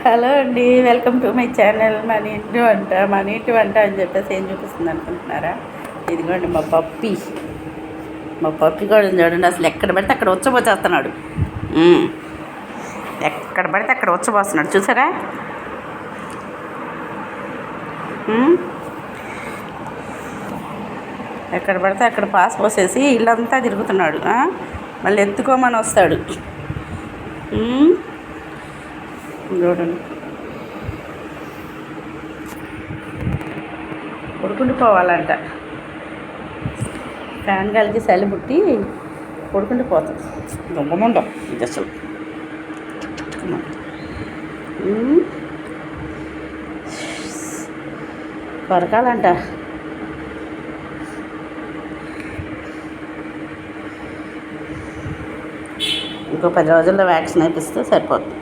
Hello అండి, welcome to my channel. మన ఇంటి వంట అని చెప్పేసి ఏం చూపిస్తుంది అనుకుంటున్నారా? ఇదిగోండి మా పప్పి కూడా చూడండి. అసలు ఎక్కడ పడితే అక్కడ ఉచ్చబోచేస్తున్నాడు. ఎక్కడ పడితే అక్కడ ఉచ్చబోస్తున్నాడు, చూసారా? ఎక్కడ పడితే అక్కడ పాస్ పోసేసి ఇల్లంతా తిరుగుతున్నాడు. మళ్ళీ ఎత్తుకోమని వస్తాడు. చూడండి, పడుకుంటూ పోవాలంట. ఫ్యాన్ గాలికి చలి పుట్టి పడుకుంటూ పోతాం. దొంగముండం ఇది అసలు. కొరకాలంట. ఇంకో 10 రోజుల్లో వ్యాక్సిన్ వేపిస్తే సరిపోతుంది.